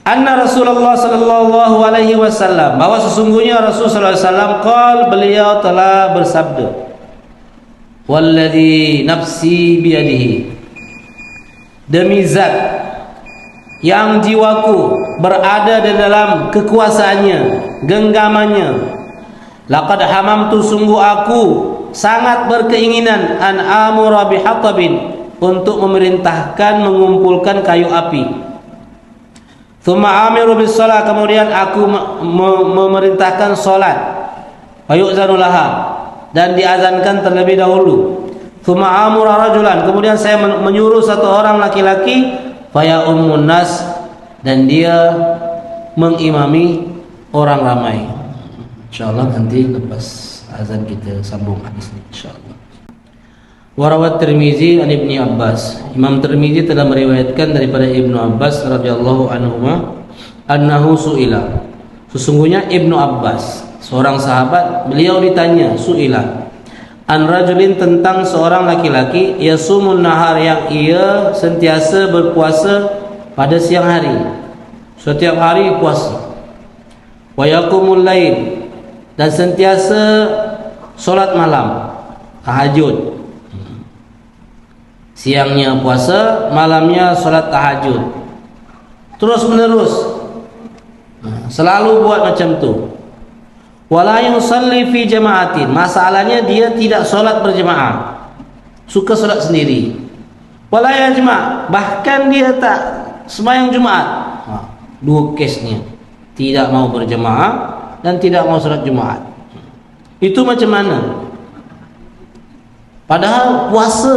Anna Rasulullah sallallahu alaihi wasallam, bahwa sesungguhnya Rasul sallallahu alaihi wasallam beliau telah bersabda, walladzi nafsi biyadihi, demi zat yang jiwaku berada di dalam kekuasaannya, genggamannya, laqad hamamtu, sungguh aku sangat berkeinginan, an amura bihatabin, untuk memerintahkan mengumpulkan kayu api. Tsumma amiru bis shalah, kemudian aku memerintahkan salat, wa yu'zanu laha, dan diazankan terlebih dahulu. Tsumma amura rajulan, kemudian saya menyuruh satu orang laki-laki, faya ummun nas, dan dia mengimami orang ramai. Insyaallah nanti lepas azan kita sambung hadis ini insyaallah. Warawat Tirmizi an Ibni Abbas, Imam Tirmizi telah meriwayatkan daripada Ibnu Abbas radhiyallahu anhuma, annahu su'ila, sesungguhnya Ibnu Abbas seorang sahabat, beliau ditanya, su'ila an rajulin, tentang seorang laki-laki, yasumun nahar, yang ia sentiasa berpuasa pada siang hari, setiap hari puasa, wa yaqumul lail, dan sentiasa solat malam, tahajud. Siangnya puasa, malamnya solat tahajud, terus menerus, selalu buat macam tu. Wala yusalli fi jama'atin, masalahnya dia tidak solat berjemaah, suka solat sendiri. Wala yajma', bahkan dia tak sembahyang Jumat. Dua kesnya, tidak mau berjemaah dan tidak mau sholat Jumat. Itu macam mana? Padahal puasa,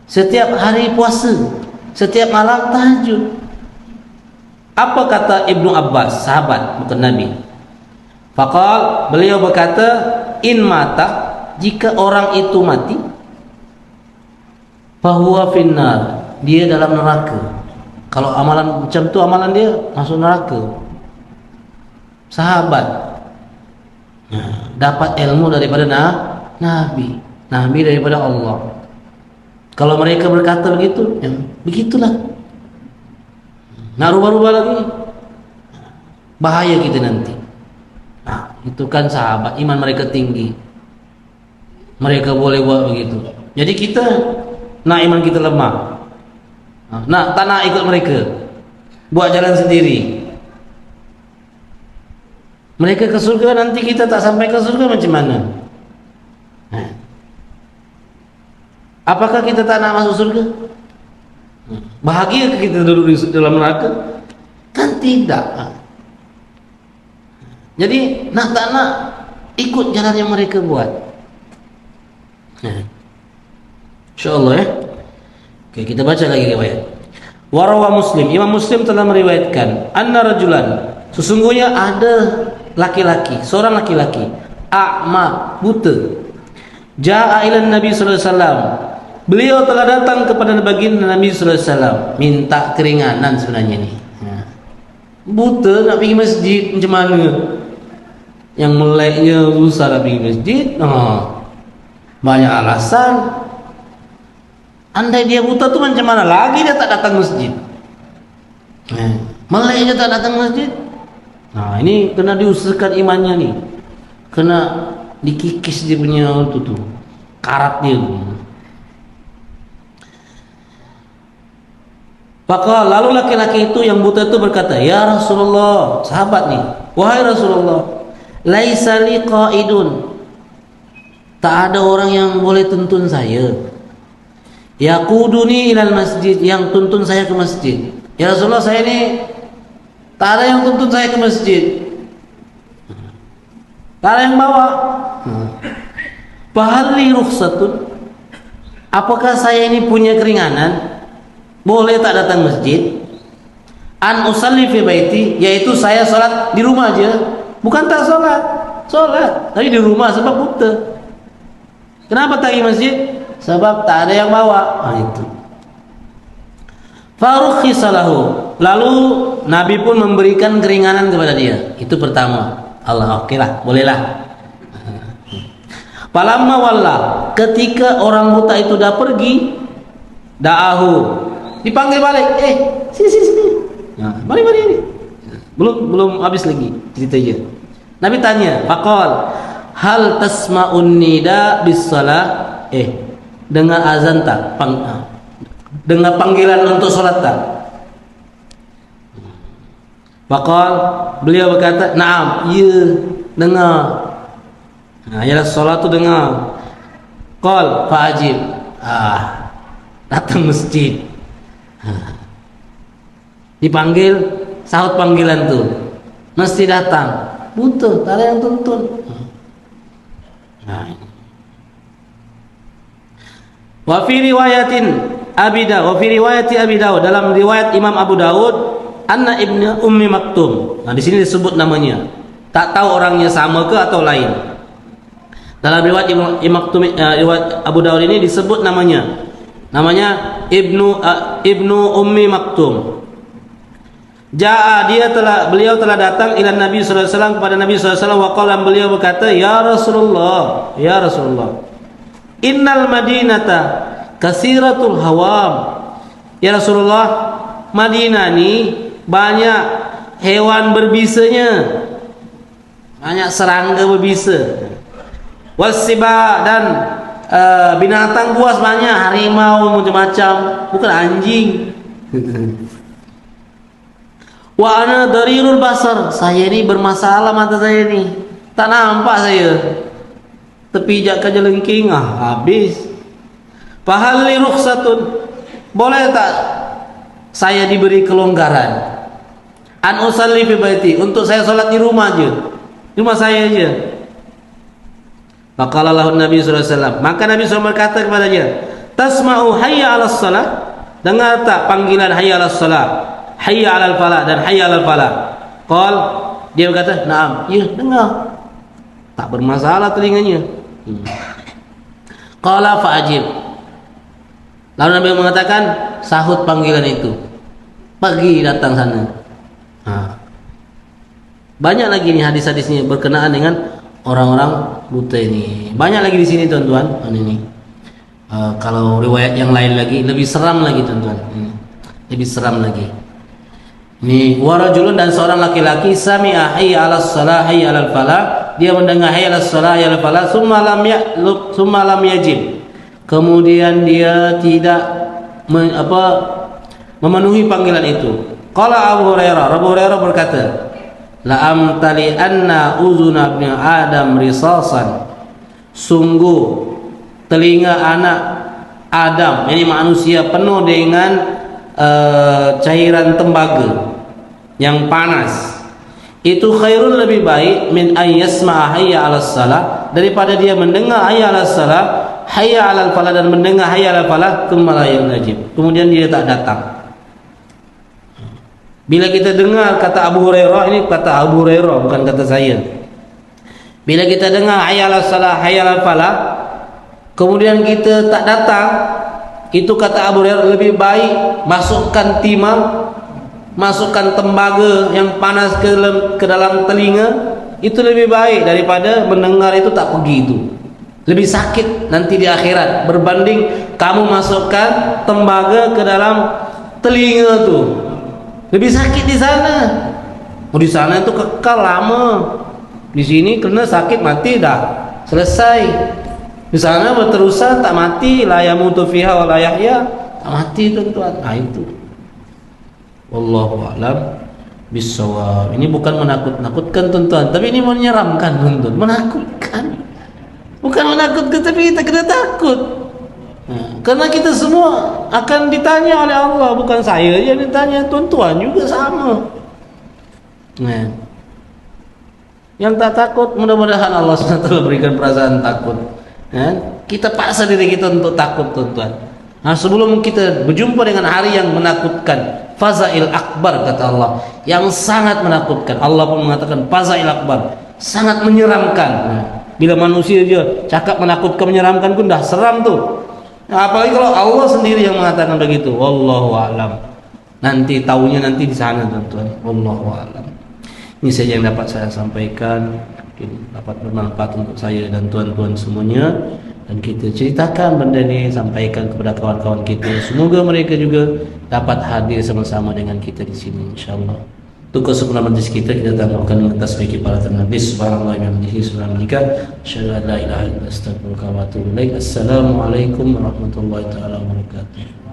setiap hari puasa, setiap malam tahajud. Apa kata Ibnu Abbas, sahabat bukan Nabi? Faqal, beliau berkata, in mata, jika orang itu mati, fahuwa finnar, dia dalam neraka. Kalau amalan macam tu, amalan dia masuk neraka. Sahabat dapat ilmu daripada Nabi daripada Allah. Kalau mereka berkata begitu, ya, begitulah. Nak rubah-rubah lagi, bahaya kita nanti. Itu kan sahabat, iman mereka tinggi, mereka boleh buat begitu. Jadi kita nak iman kita lemah, tak nak ikut mereka, buat jalan sendiri. Mereka ke surga, nanti kita tak sampai ke surga, macam mana? Apakah kita tak nak masuk surga? Bahagia kita duduk di dalam neraka? Kan tidak. Jadi nak tak nak ikut jalan yang mereka buat. InsyaAllah ya. Oke, kita baca lagi riwayat. Warawa Muslim, Imam Muslim telah meriwayatkan, anna rajulan, sesungguhnya ada laki-laki, seorang laki-laki, a'ma, buta, ja'a ila Nabi sallallahu alaihi wasallam. Beliau telah datang kepada baginda Nabi sallallahu alaihi wasallam, minta keringanan sebenarnya ni. Buta nak pergi masjid macam mana? Yang meleknya susah nak pergi masjid. Banyak alasan. Andai dia buta tu macam mana lagi dia tak datang masjid? Meleknya tak datang masjid. Ini kena diusahakan imannya ni. Kena dikikis dia punya tu karat dia tu. Maka lalu laki-laki itu yang buta itu berkata, ya Rasulullah, sahabat nih, wahai Rasulullah, laisa li qaidun, tak ada orang yang boleh tuntun saya, yaquduni ilal masjid, yang tuntun saya ke masjid. Ya Rasulullah, saya ini tak ada yang tuntun saya ke masjid, tak ada yang bawa. Fahalli rukhsatun, apakah saya ini punya keringanan? Boleh tak datang masjid? An usalli fi baiti, yaitu saya solat di rumah aja. Bukan tak solat, tapi di rumah sebab buta. Kenapa tak pergi masjid? Sebab tak ada yang bawa. Itu. Farukhisalahu, lalu Nabi pun memberikan keringanan kepada dia. Itu pertama. Allah, oke lah, bolehlah. Falamma walla, ketika orang buta itu dah pergi, da'ahu, dipanggil balik, sini. Mari ini. Belum habis lagi ceritanya. Nabi tanya, faqal, hal tasma'un nida bis shalah? Dengar azan tak? Dengar panggilan untuk salat tak? Faqal, beliau berkata, na'am, ya, dengar. Ya salat tu dengar. Qal, fa'ajib. Datang masjid. Dipanggil, sahut panggilan tu, mesti datang. Butuh, tak ada yang tuntun. Wa fi riwayatin Abi Dawud, dalam riwayat Imam Abu Dawud, anna ibnu Ummi Maktum. Di sini disebut namanya. Tak tahu orangnya sama ke atau lain. Dalam riwayat riwayat Abu Dawud ini disebut namanya. Namanya Ibnu Ummi Maktum. Beliau telah datang ila Nabi sallallahu alaihi wasallam, kepada Nabi sallallahu alaihi wasallam, waqala, beliau berkata, ya Rasulullah, innal madinata kasiratul hawam. Ya Rasulullah, Madinah ni banyak hewan berbisanya, banyak serangga berbisa, wasiba, dan binatang buas banyak, harimau macam-macam, bukan anjing. Wa ana darirul basar, saya ini bermasalah mata saya ni, tak nampak saya, terpijak ke jelengking, habis. Fahalli rukhsatun, boleh tak saya diberi kelonggaran. An usalli fi baiti, untuk saya salat di rumah aja. Di rumah saya aja. Maka lahu Nabi sallallahu alaihi wasallam. Maka Nabi SAW berkata kepadanya, "Tasma'u hayya 'alas salat?" Dengar tak panggilan hayya 'alas salat, hayya 'alal falah dan hayya 'alal falah? Qal, dia berkata, "Na'am." Ya, dengar. Tak bermasalah telinganya. Qala fa'ajib. Lalu Nabi mengatakan, sahut panggilan itu. Pergi datang sana. Banyak lagi nih hadis-hadisnya berkenaan dengan orang-orang buta ini. Banyak lagi di sini tuan-tuan. Ini. Kalau riwayat yang lain lagi lebih seram lagi tuan-tuan. Lebih seram lagi. Ini warajulun, dan seorang laki-laki sami'a hayya 'alas shalah hayya 'alal falah. Dia mendengar hayya 'alas shalah hayya 'alal falah, summa lam yajib. Kemudian dia tidak memenuhi panggilan itu. Qala Abu Hurairah berkata, la amtali anna uzuna ibn Adam risasan. Sungguh telinga anak Adam, ini manusia, penuh dengan cairan tembaga yang panas. Itu khairun, lebih baik, min ayyasma'a hayya 'alas salah, daripada dia mendengar hayya 'alas salah hayya 'alal falah dan mendengar hayya 'alal falah kemudian dia tak datang. Bila kita dengar kata Abu Hurairah, ini kata Abu Hurairah bukan kata saya. Bila kita dengar hayya 'alas salah hayya 'alal falah kemudian kita tak datang, itu kata Abu Hurairah lebih baik masukkan timah, masukkan tembaga yang panas ke dalam telinga, itu lebih baik daripada mendengar itu tak pergi. Itu lebih sakit nanti di akhirat berbanding kamu masukkan tembaga ke dalam telinga tu. Lebih sakit di sana. Di sana itu kekal lama. Di sini kena sakit mati dah selesai. Di sana berterusan tak mati, la yamutu fiha wa la yahya, tak mati tuan-tuan. Itu. Wallahu a'lam bissawab. Ini bukan menakut-nakutkan tuan-tuan, tapi ini menyeramkan tuan-tuan, menakutkan. Bukan menakutkan, tapi kita kena takut. Karena kita semua akan ditanya oleh Allah, bukan saya yang ditanya, tuan-tuan juga sama. Yang tak takut, mudah-mudahan Allah SWT berikan perasaan takut. Kita paksa diri kita untuk takut tuan-tuan. Sebelum kita berjumpa dengan hari yang menakutkan, fazail akbar kata Allah, yang sangat menakutkan. Allah pun mengatakan fazail akbar, sangat menyeramkan. Bila manusia je cakap menakutkan, menyeramkan pun dah seram tuh. Apalagi kalau Allah sendiri yang mengatakan begitu. Wallahu a'lam. Nanti taunya nanti di sana tuan-tuan. Wallahu a'lam. Ini saja yang dapat saya sampaikan, mungkin dapat bermanfaat untuk saya dan tuan-tuan semuanya, dan kita ceritakan benda ini, sampaikan kepada kawan-kawan kita. Semoga mereka juga dapat hadir sama-sama dengan kita di sini insyaallah. Untuk kesempurnaan majlis kita tambahkan tasbih kepada Nabi subhanahu wa ta'ala subhanallah. Asyhadu an la ilaha illa anta astaghfiruka wa atubu ilaik. Assalamualaikum warahmatullahi taala wabarakatuh.